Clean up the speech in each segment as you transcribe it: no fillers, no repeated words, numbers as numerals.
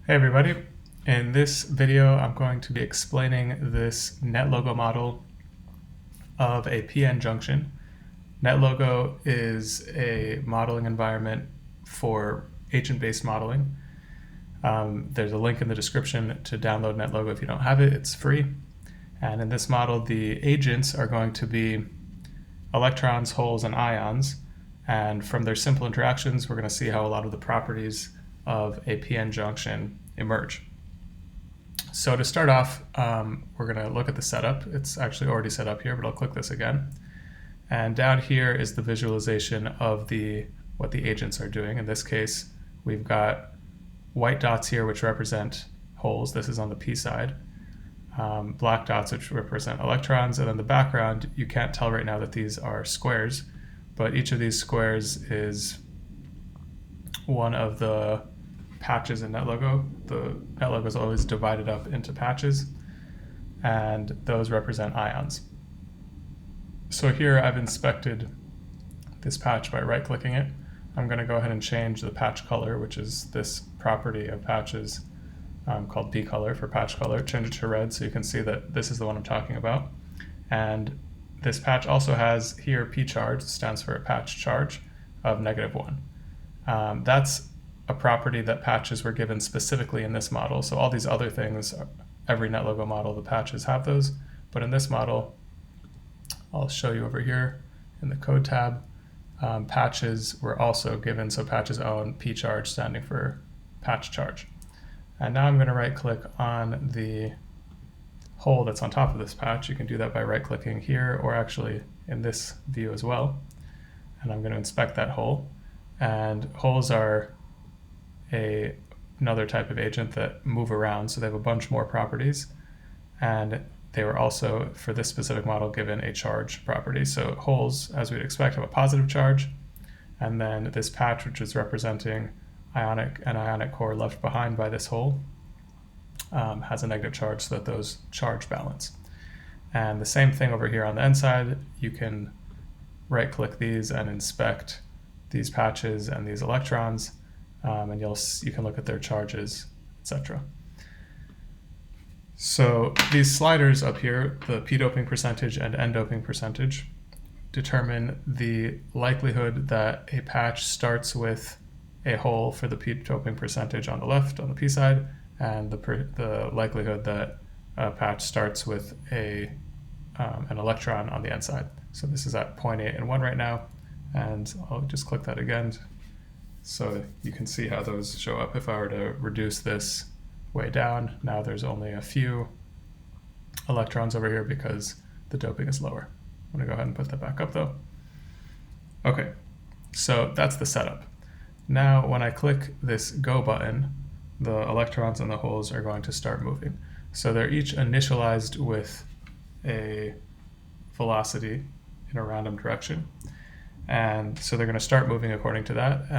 Hey everybody, in this video I'm going to be explaining this NetLogo model of a PN junction. NetLogo is a modeling environment for agent-based modeling. There's a link in the description to download NetLogo if you don't have it, it's free. And in this model the agents are going to be electrons, holes, and ions, and from their simple interactions we're going to see how a lot of the properties of a PN junction emerge. So to start off, we're going to look at the setup. It's actually already set up here, but I'll click this again. And down here is the visualization of what the agents are doing. In this case, we've got white dots here which represent holes. This is on the P side. Black dots which represent electrons, and then the background, you can't tell right now that these are squares, but each of these squares is one of the patches in NetLogo. The NetLogo is always divided up into patches, and those represent ions. So here I've inspected this patch by right-clicking it. I'm going to go ahead and change the patch color, which is this property of patches called P color for patch color. Change it to red so you can see that this is the one I'm talking about. And this patch also has here P charge, stands for a patch charge of -1. That's a property that patches were given specifically in this model. So all these other things, every NetLogo model, the patches have those, but in this model, I'll show you over here in the code tab, patches were also given, so patches own P charge standing for patch charge. And now I'm going to right click on the hole that's on top of this patch. You can do that by right clicking here or actually in this view as well. And I'm going to inspect that hole. And holes are another type of agent that move around, so they have a bunch more properties, and they were also, for this specific model, given a charge property. So holes, as we'd expect, have a positive charge, and then this patch, which is representing ionic and ionic core left behind by this hole, has a negative charge, so that those charge balance. And the same thing over here on the inside, you can right click these and inspect these patches and these electrons, and you can look at their charges, etc. So these sliders up here, the p doping percentage and n doping percentage, determine the likelihood that a patch starts with a hole for the p doping percentage on the left, on the p side, and the likelihood that a patch starts with an electron on the n side. So this is at 0.8 and 1 right now, and I'll just click that again so you can see how those show up. If I were to reduce this way down, now there's only a few electrons over here because the doping is lower. I'm going to go ahead and put that back up though. Okay, so that's the setup. Now when I click this go button, the electrons and the holes are going to start moving. So they're each initialized with a velocity in a random direction. And so they're going to start moving according to that,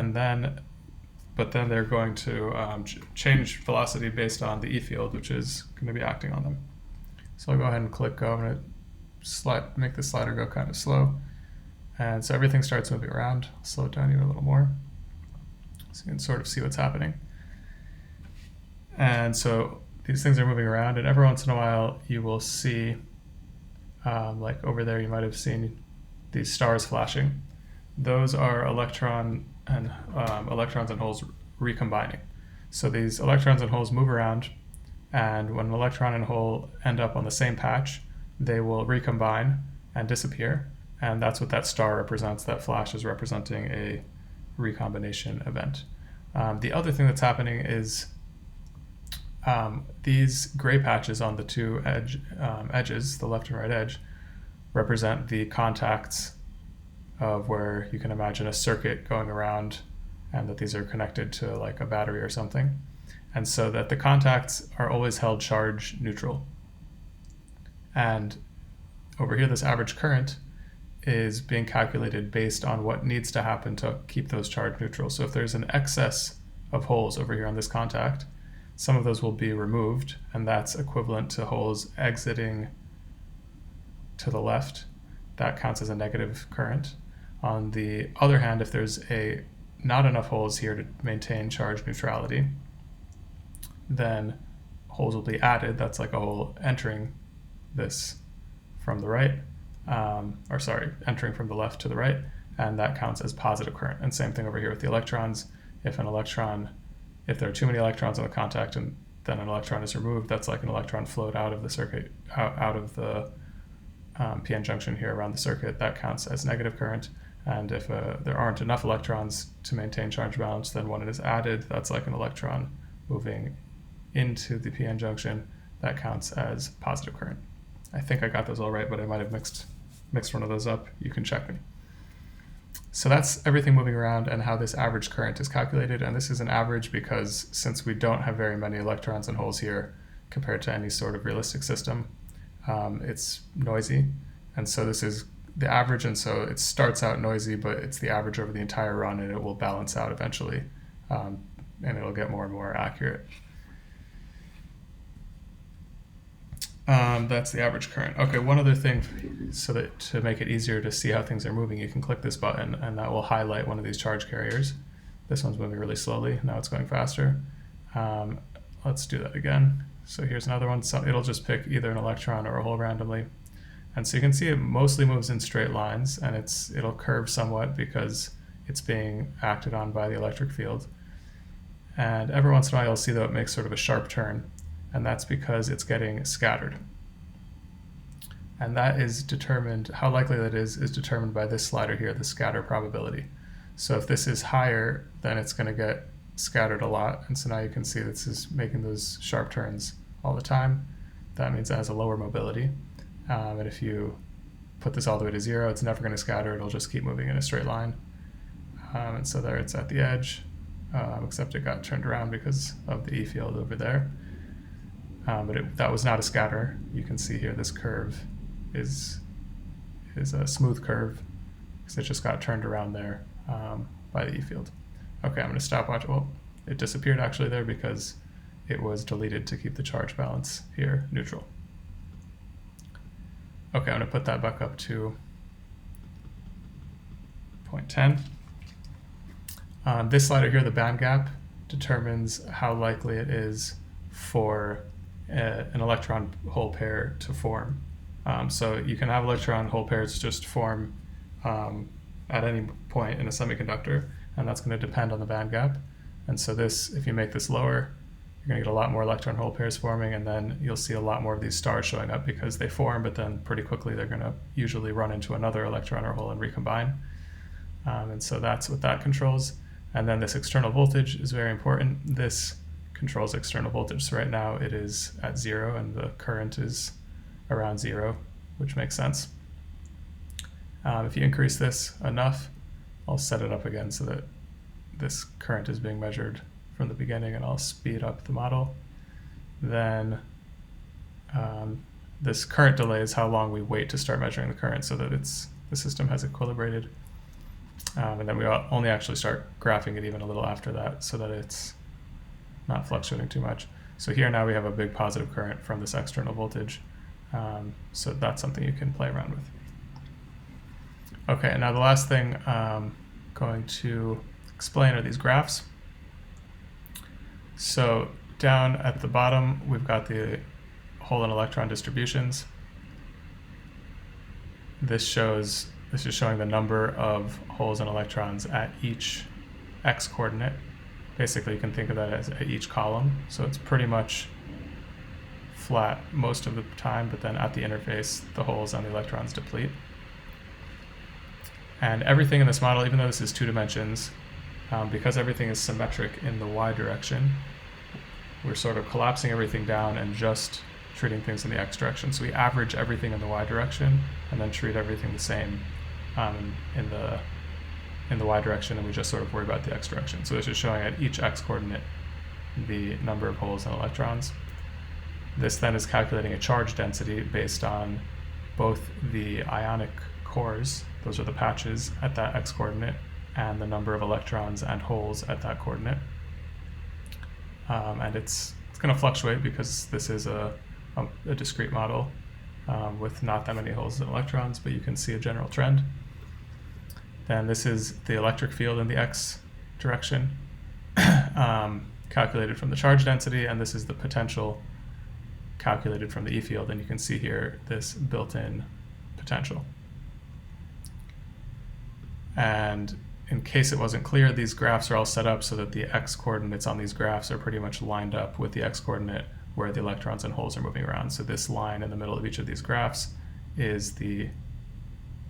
but then they're going to change velocity based on the E field, which is going to be acting on them. So I'll go ahead and click go. I'm going to make the slider go kind of slow. And so everything starts moving around. I'll slow it down even a little more so you can sort of see what's happening. And so these things are moving around, and every once in a while you will see, like over there you might have seen these stars flashing. Those are electrons and holes recombining. So these electrons and holes move around, and when an electron and hole end up on the same patch, they will recombine and disappear, and that's what that star represents. That flash is representing a recombination event. The other thing that's happening is these gray patches on the two edges, the left and right edge, represent the contacts of where you can imagine a circuit going around, and that these are connected to like a battery or something. And so that the contacts are always held charge neutral. And over here, this average current is being calculated based on what needs to happen to keep those charge neutral. So if there's an excess of holes over here on this contact, some of those will be removed, and that's equivalent to holes exiting to the left. That counts as a negative current. On the other hand, if there's not enough holes here to maintain charge neutrality, then holes will be added. That's like a hole entering this from the right, entering from the left to the right, and that counts as positive current. And same thing over here with the electrons. If there are too many electrons in the contact and then an electron is removed, that's like an electron flowed out of the circuit, out of the PN junction here around the circuit. That counts as negative current. And if there aren't enough electrons to maintain charge balance, then when it is added, that's like an electron moving into the PN junction. That counts as positive current. I think I got those all right, but I might have mixed one of those up. You can check me. So that's everything moving around and how this average current is calculated. And this is an average because since we don't have very many electrons and holes here compared to any sort of realistic system, it's noisy. And so this is the average, and so it starts out noisy, but it's the average over the entire run, and it will balance out eventually, and it'll get more and more accurate. That's the average current. Okay, one other thing, so that to make it easier to see how things are moving, you can click this button, and that will highlight one of these charge carriers. This one's moving really slowly. Now it's going faster. Let's do that again. So here's another one. So it'll just pick either an electron or a hole randomly. And so you can see it mostly moves in straight lines, and it'll curve somewhat because it's being acted on by the electric field. And every once in a while you'll see that it makes sort of a sharp turn, and that's because it's getting scattered. And that is determined, how likely that is determined by this slider here, the scatter probability. So if this is higher, then it's going to get scattered a lot. And so now you can see this is making those sharp turns all the time. That means it has a lower mobility. And if you put this all the way to 0, it's never going to scatter. It'll just keep moving in a straight line. And so there it's at the edge, except it got turned around because of the E field over there. But that was not a scatter. You can see here this curve is a smooth curve because it just got turned around there by the E field. Okay, I'm going to stop watching. Well, it disappeared actually there because it was deleted to keep the charge balance here neutral. Okay, I'm going to put that back up to 0.10. This slider here, the band gap, determines how likely it is for an electron hole pair to form. So you can have electron hole pairs just form at any point in a semiconductor, and that's going to depend on the band gap. And so this, if you make this lower, you're going to get a lot more electron hole pairs forming, and then you'll see a lot more of these stars showing up because they form, but then pretty quickly they're going to usually run into another electron or hole and recombine. And so that's what that controls. And then this external voltage is very important. This controls external voltage. So right now it is at 0 and the current is around 0, which makes sense. If you increase this enough, I'll set it up again so that this current is being measured from the beginning, and I'll speed up the model. Then this current delay is how long we wait to start measuring the current so that the system has equilibrated. And then we only actually start graphing it even a little after that so that it's not fluctuating too much. So here now we have a big positive current from this external voltage. So that's something you can play around with. Okay, now the last thing I'm going to explain are these graphs. So down at the bottom, we've got the hole and electron distributions. This is showing the number of holes and electrons at each x coordinate. Basically, you can think of that as at each column. So it's pretty much flat most of the time, but then at the interface, the holes and the electrons deplete. And everything in this model, even though this is 2 dimensions, because everything is symmetric in the y direction, we're sort of collapsing everything down and just treating things in the x direction. So we average everything in the y direction and then treat everything the same in the y direction, and we just sort of worry about the x direction. So this is showing at each x coordinate the number of holes and electrons. This then is calculating a charge density based on both the ionic cores, those are the patches at that x coordinate, and the number of electrons and holes at that coordinate. And it's going to fluctuate because this is a discrete model with not that many holes and electrons, but you can see a general trend. Then this is the electric field in the x direction. calculated from the charge density, and this is the potential calculated from the E field, and you can see here this built-in potential. And in case it wasn't clear, these graphs are all set up so that the x coordinates on these graphs are pretty much lined up with the x coordinate where the electrons and holes are moving around. So this line in the middle of each of these graphs is the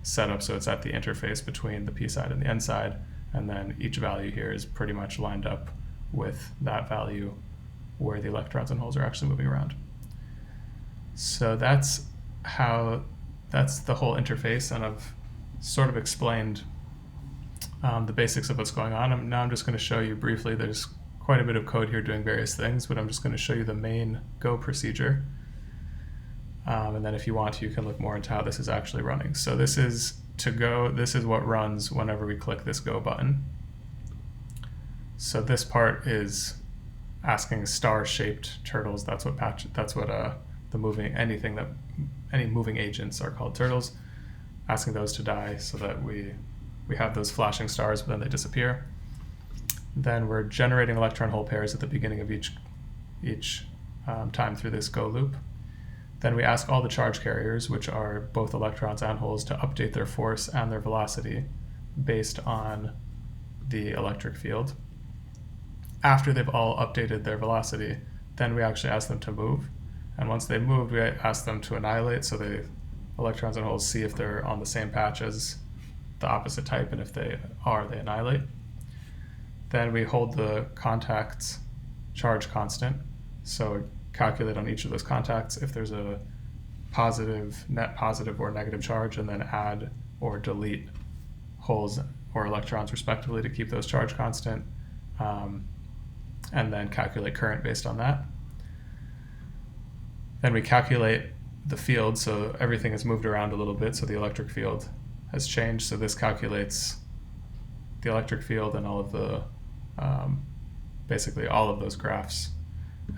setup, so it's at the interface between the p side and the n side, and then each value here is pretty much lined up with that value where the electrons and holes are actually moving around. So that's the whole interface, and I've sort of explained the basics of what's going on. Now I'm just going to show you briefly. There's quite a bit of code here doing various things, but I'm just going to show you the main Go procedure. And then if you want to, you can look more into how this is actually running. So this is to Go. This is what runs whenever we click this Go button. So this part is asking star-shaped turtles. That's what any moving agents are called turtles. Asking those to die so that we have those flashing stars, but then they disappear. Then we're generating electron hole pairs at the beginning of each time through this Go loop. Then we ask all the charge carriers, which are both electrons and holes, to update their force and their velocity based on the electric field. After they've all updated their velocity, then we actually ask them to move. And once they've moved, we ask them to annihilate, so the electrons and holes see if they're on the same patch as the opposite type, and if they are, they annihilate. Then we hold the contact's charge constant, so calculate on each of those contacts if there's a positive, net positive, or negative charge, and then add or delete holes or electrons respectively to keep those charge constant, and then calculate current based on that. Then we calculate the field, so everything is moved around a little bit, so the electric field has changed. So this calculates the electric field and all of the, basically all of those graphs.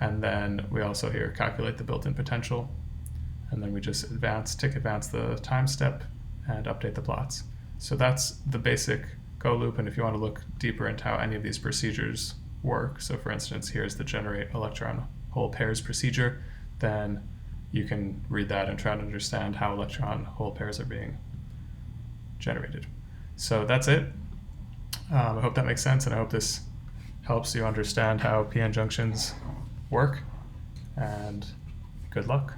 And then we also here calculate the built-in potential, and then we just advance the time step and update the plots. So that's the basic Go loop, and if you want to look deeper into how any of these procedures work, so for instance, here's the generate electron hole pairs procedure, then you can read that and try to understand how electron hole pairs are being generated. So that's it. I hope that makes sense, and I hope this helps you understand how PN junctions work, and good luck.